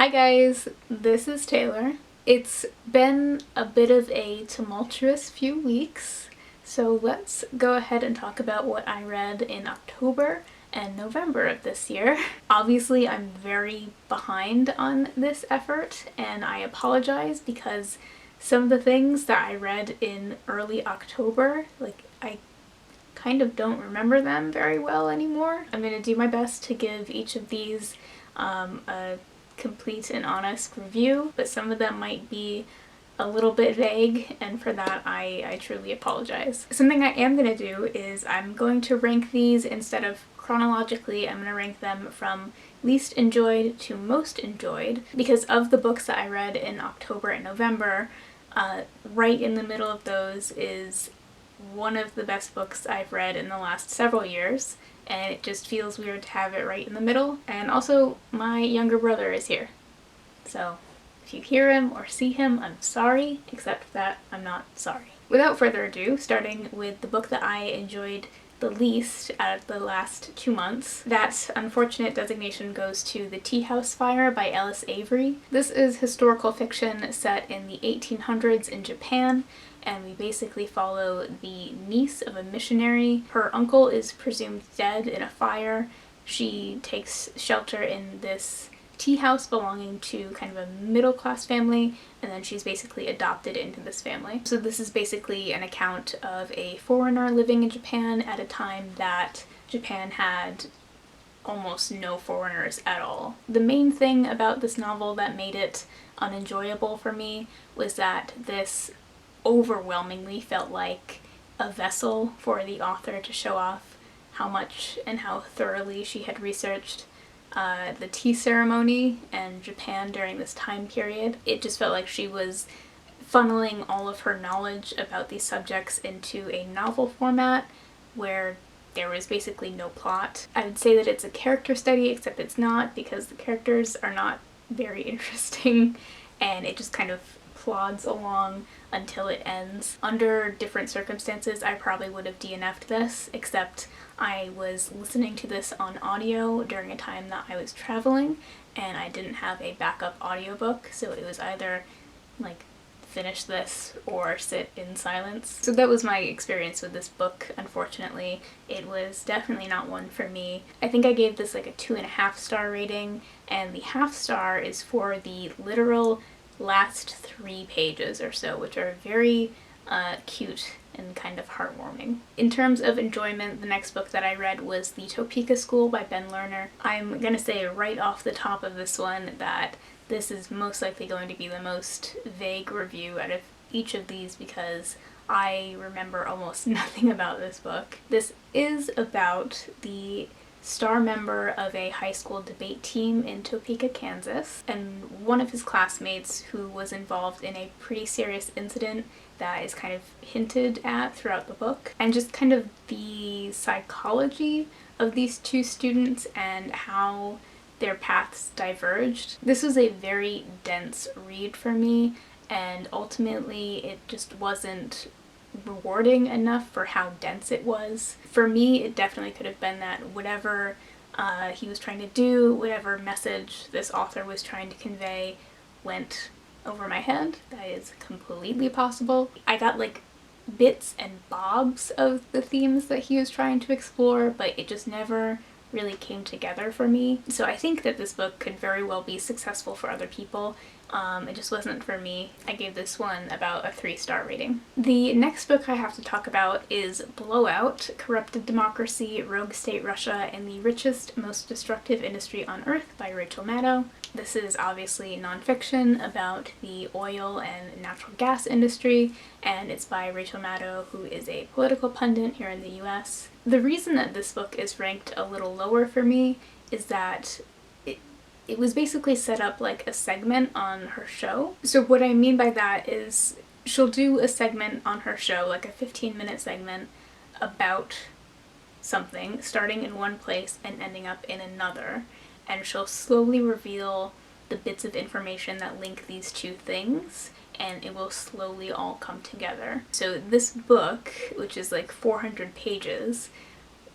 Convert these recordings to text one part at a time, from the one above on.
Hi guys, this is Taylor. It's been a bit of a tumultuous few weeks, so let's go ahead and talk about what I read in October and November of this year. Obviously, I'm very behind on this effort, and I apologize because some of the things that I read in early October, I kind of don't remember them very well anymore. I'm going to do my best to give each of these a complete and honest review, but some of them might be a little bit vague, and for that I truly apologize. Something I am going to do is I'm going to rank these instead of chronologically. I'm going to rank them from least enjoyed to most enjoyed, because of the books that I read in October and November, right in the middle of those is one of the best books I've read in the last several years, and it just feels weird to have it right in the middle. And also, my younger brother is here, so if you hear him or see him, I'm sorry, except that I'm not sorry. Without further ado, starting with the book that I enjoyed the least out of the last 2 months, that unfortunate designation goes to The Tea House Fire by Alice Avery. This is historical fiction set in the 1800s in Japan, and we basically follow the niece of a missionary. Her uncle is presumed dead in a fire. She takes shelter in this tea house belonging to kind of a middle-class family, and then she's basically adopted into this family. So this is basically an account of a foreigner living in Japan at a time that Japan had almost no foreigners at all. The main thing about this novel that made it unenjoyable for me was that this overwhelmingly felt like a vessel for the author to show off how much and how thoroughly she had researched the tea ceremony and Japan during this time period. It just felt like she was funneling all of her knowledge about these subjects into a novel format where there was basically no plot. I would say that it's a character study, except it's not, because the characters are not very interesting, and it just kind of plods along until it ends. Under different circumstances, I probably would have DNF'd this, except I was listening to this on audio during a time that I was traveling, and I didn't have a backup audiobook, so it was either finish this or sit in silence. So that was my experience with this book, unfortunately. It was definitely not one for me. I think I gave this a 2.5 star rating, and the half star is for the literal last 3 pages or so, which are very cute and kind of heartwarming. In terms of enjoyment, the next book that I read was The Topeka School by Ben Lerner. I'm gonna say right off the top of this one that this is most likely going to be the most vague review out of each of these because I remember almost nothing about this book. This is about the star member of a high school debate team in Topeka, Kansas, and one of his classmates who was involved in a pretty serious incident that is kind of hinted at throughout the book, and just kind of the psychology of these two students and how their paths diverged. This was a very dense read for me, and ultimately it just wasn't rewarding enough for how dense it was. For me, it definitely could have been that whatever he was trying to do, whatever message this author was trying to convey, went over my head. That is completely possible. I got bits and bobs of the themes that he was trying to explore, but it just never really came together for me. So I think that this book could very well be successful for other people. It just wasn't for me. I gave this one about a 3-star rating. The next book I have to talk about is Blowout, Corrupted Democracy, Rogue State Russia, and the Richest, Most Destructive Industry on Earth by Rachel Maddow. This is obviously nonfiction about the oil and natural gas industry, and it's by Rachel Maddow, who is a political pundit here in the US. The reason that this book is ranked a little lower for me is that it was basically set up like a segment on her show. So what I mean by that is she'll do a segment on her show, like a 15-minute segment about something, starting in one place and ending up in another, and she'll slowly reveal the bits of information that link these two things, and it will slowly all come together. So this book, which is 400 pages,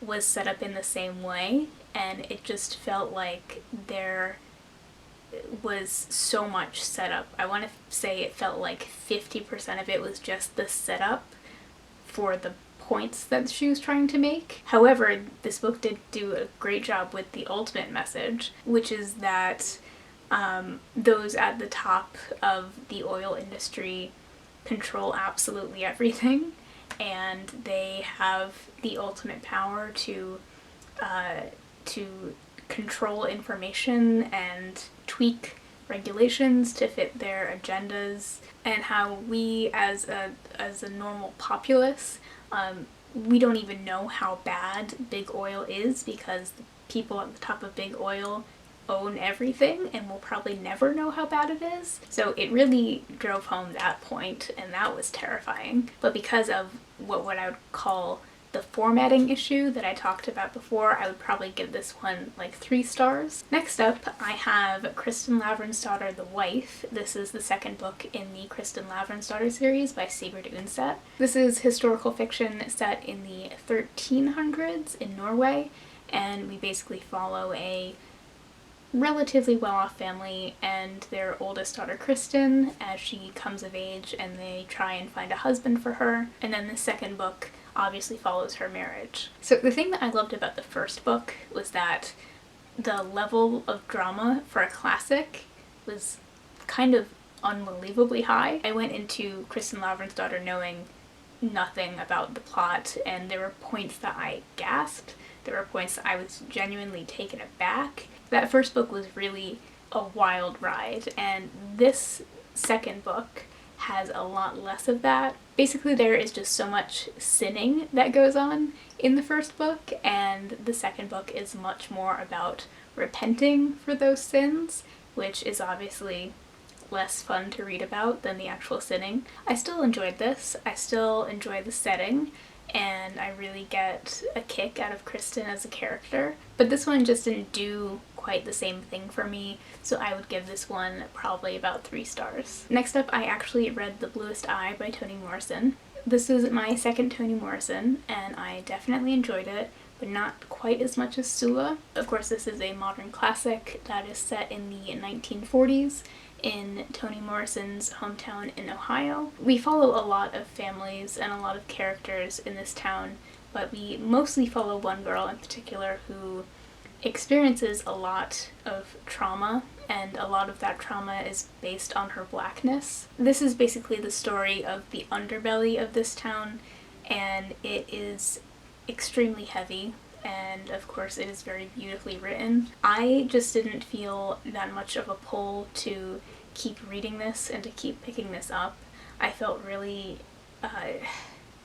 was set up in the same way, and it just felt like there was so much setup. I want to say it felt like 50% of it was just the setup for the points that she was trying to make. However, this book did do a great job with the ultimate message, which is that those at the top of the oil industry control absolutely everything, and they have the ultimate power to control information and tweak regulations to fit their agendas, and how we as a normal populace, we don't even know how bad big oil is, because the people at the top of big oil own everything and will probably never know how bad it is. So it really drove home that point, and that was terrifying. But because of what I would call the formatting issue that I talked about before, I would probably give this one like 3 stars. Next up, I have Kristen Lavransdatter, The Wife. This is the second book in the Kristen Lavransdatter series by Sigrid Undset. This is historical fiction set in the 1300s in Norway, and we basically follow a relatively well-off family and their oldest daughter Kristen as she comes of age, and they try and find a husband for her. And then the second book obviously follows her marriage. So the thing that I loved about the first book was that the level of drama for a classic was kind of unbelievably high. I went into Kristen Lavransdatter knowing nothing about the plot, and there were points that I gasped. There were points that I was genuinely taken aback. That first book was really a wild ride, and this second book has a lot less of that. Basically, there is just so much sinning that goes on in the first book, and the second book is much more about repenting for those sins, which is obviously less fun to read about than the actual sinning. I still enjoyed this. I still enjoy the setting, and I really get a kick out of Kristen as a character. But this one just didn't do quite the same thing for me, so I would give this one probably about 3 stars. Next up, I actually read The Bluest Eye by Toni Morrison. This is my second Toni Morrison, and I definitely enjoyed it, but not quite as much as Sula. Of course, this is a modern classic that is set in the 1940s in Toni Morrison's hometown in Ohio. We follow a lot of families and a lot of characters in this town, but we mostly follow one girl in particular who experiences a lot of trauma, and a lot of that trauma is based on her blackness. This is basically the story of the underbelly of this town, and it is extremely heavy, and of course it is very beautifully written. I just didn't feel that much of a pull to keep reading this and to keep picking this up. I felt really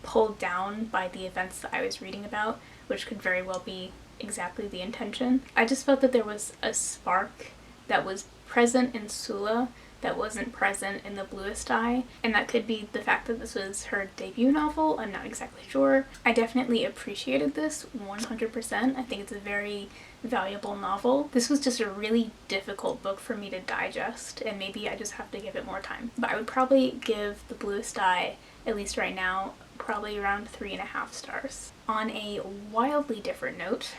pulled down by the events that I was reading about, which could very well be exactly the intention. I just felt that there was a spark that was present in Sula that wasn't present in The Bluest Eye, and that could be the fact that this was her debut novel. I'm not exactly sure. I definitely appreciated this 100%. I think it's a very valuable novel. This was just a really difficult book for me to digest, and maybe I just have to give it more time. But I would probably give The Bluest Eye, at least right now, probably around 3.5 stars. On a wildly different note,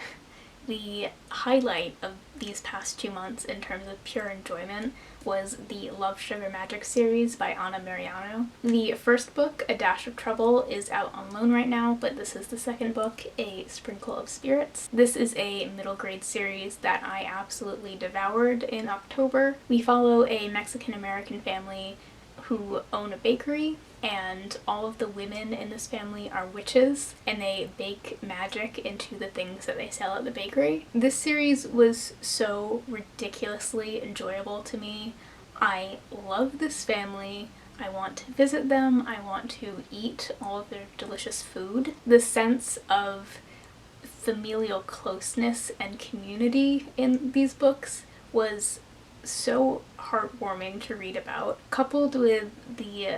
the highlight of these past 2 months in terms of pure enjoyment was the Love, Sugar, Magic series by Anna Mariano. The first book, A Dash of Trouble, is out on loan right now, but this is the second book, A Sprinkle of Spirits. This is a middle grade series that I absolutely devoured in October. We follow a Mexican-American family who own a bakery, and all of the women in this family are witches, and they bake magic into the things that they sell at the bakery. This series was so ridiculously enjoyable to me. I love this family. I want to visit them. I want to eat all of their delicious food. The sense of familial closeness and community in these books was so heartwarming to read about, coupled with the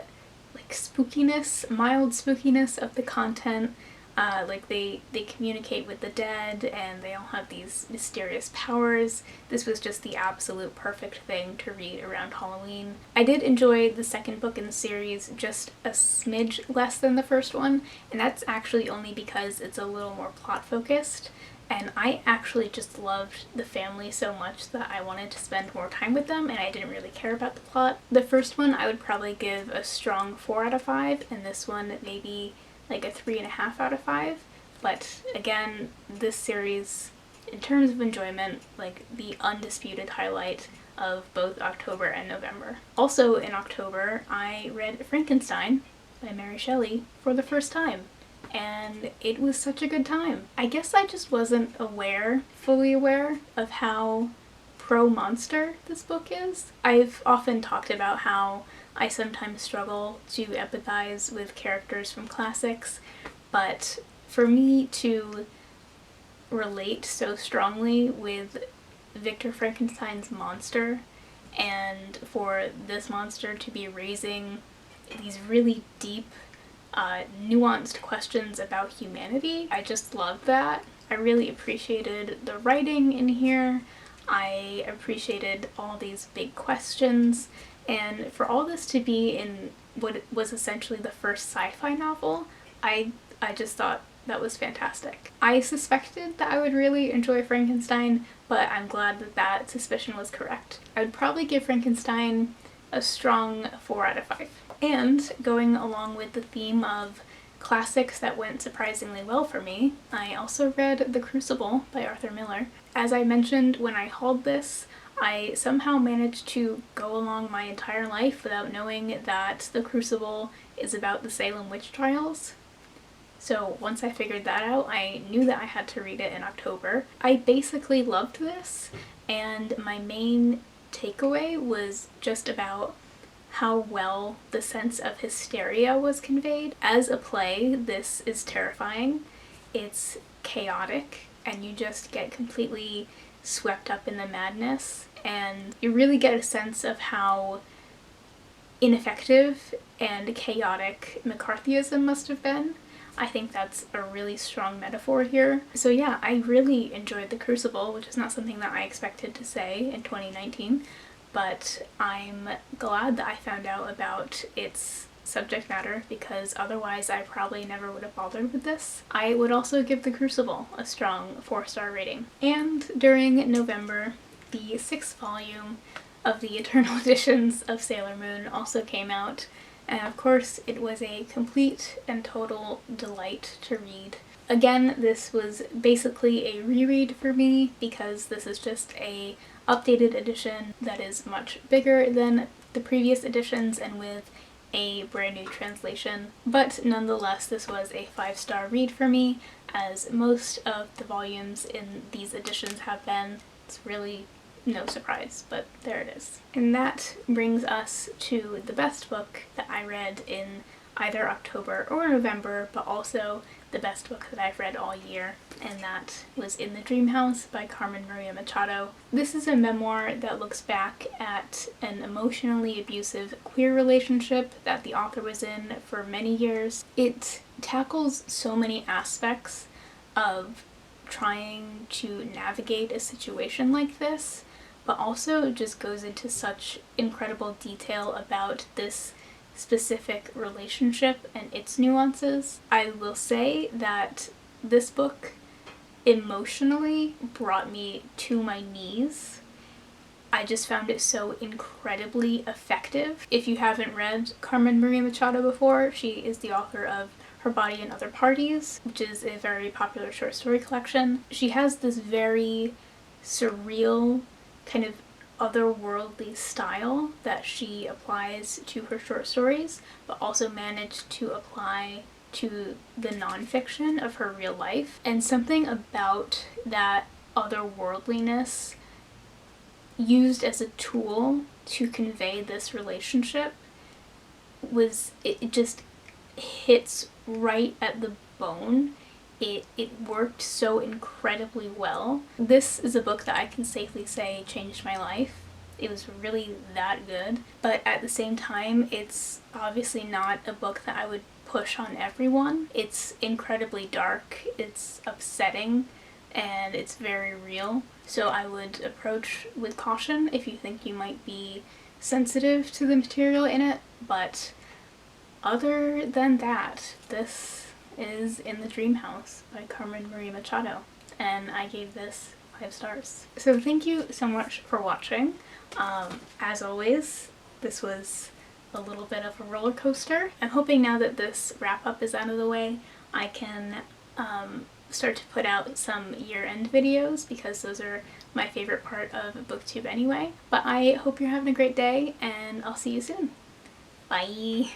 spookiness, mild spookiness of the content. Like they communicate with the dead and they all have these mysterious powers. This was just the absolute perfect thing to read around Halloween. I did enjoy the second book in the series just a smidge less than the first one, and that's actually only because it's a little more plot focused. And I actually just loved the family so much that I wanted to spend more time with them, and I didn't really care about the plot. The first one I would probably give a strong 4 out of 5, and this one maybe like a 3.5 out of 5. But again, this series, in terms of enjoyment, like the undisputed highlight of both October and November. Also in October, I read Frankenstein by Mary Shelley for the first time. And it was such a good time. I guess I just wasn't fully aware of how pro-monster this book is. I've often talked about how I sometimes struggle to empathize with characters from classics, but for me to relate so strongly with Victor Frankenstein's monster, and for this monster to be raising these really deep nuanced questions about humanity. I just loved that. I really appreciated the writing in here. I appreciated all these big questions, and for all this to be in what was essentially the first sci-fi novel, I just thought that was fantastic. I suspected that I would really enjoy Frankenstein, but I'm glad that that suspicion was correct. I would probably give Frankenstein a strong 4 out of 5. And going along with the theme of classics that went surprisingly well for me, I also read The Crucible by Arthur Miller. As I mentioned when I hauled this, I somehow managed to go along my entire life without knowing that The Crucible is about the Salem witch trials. So once I figured that out, I knew that I had to read it in October. I basically loved this, and my main takeaway was just about how well the sense of hysteria was conveyed. As a play, this is terrifying. It's chaotic, and you just get completely swept up in the madness, and you really get a sense of how ineffective and chaotic McCarthyism must have been. I think that's a really strong metaphor here. So yeah, I really enjoyed The Crucible, which is not something that I expected to say in 2019. But I'm glad that I found out about its subject matter, because otherwise I probably never would have bothered with this. I would also give The Crucible a strong 4-star rating. And during November, the 6th volume of the Eternal Editions of Sailor Moon also came out, and of course it was a complete and total delight to read. Again, this was basically a reread for me, because this is just a updated edition that is much bigger than the previous editions and with a brand new translation. But nonetheless, this was a 5-star read for me, as most of the volumes in these editions have been. It's really no surprise, but there it is. And that brings us to the best book that I read in either October or November, but also the best book that I've read all year, and that was In the Dreamhouse by Carmen Maria Machado. This is a memoir that looks back at an emotionally abusive queer relationship that the author was in for many years. It tackles so many aspects of trying to navigate a situation like this, but also just goes into such incredible detail about this specific relationship and its nuances. I will say that this book emotionally brought me to my knees. I just found it so incredibly effective. If you haven't read Carmen Maria Machado before, she is the author of Her Body and Other Parties, which is a very popular short story collection. She has this very surreal, kind of otherworldly style that she applies to her short stories, but also managed to apply to the nonfiction of her real life. And something about that otherworldliness used as a tool to convey this relationship was, it just hits right at the bone. It worked so incredibly well. This is a book that I can safely say changed my life. It was really that good, but at the same time, it's obviously not a book that I would push on everyone. It's incredibly dark, it's upsetting, and it's very real. So I would approach with caution if you think you might be sensitive to the material in it, but other than that, this is In the Dreamhouse by Carmen Maria Machado, and I gave this 5 stars. So thank you so much for watching. As always, this was a little bit of a roller coaster. I'm hoping now that this wrap-up is out of the way, I can start to put out some year-end videos, because those are my favorite part of BookTube anyway. But I hope you're having a great day, and I'll see you soon. Bye!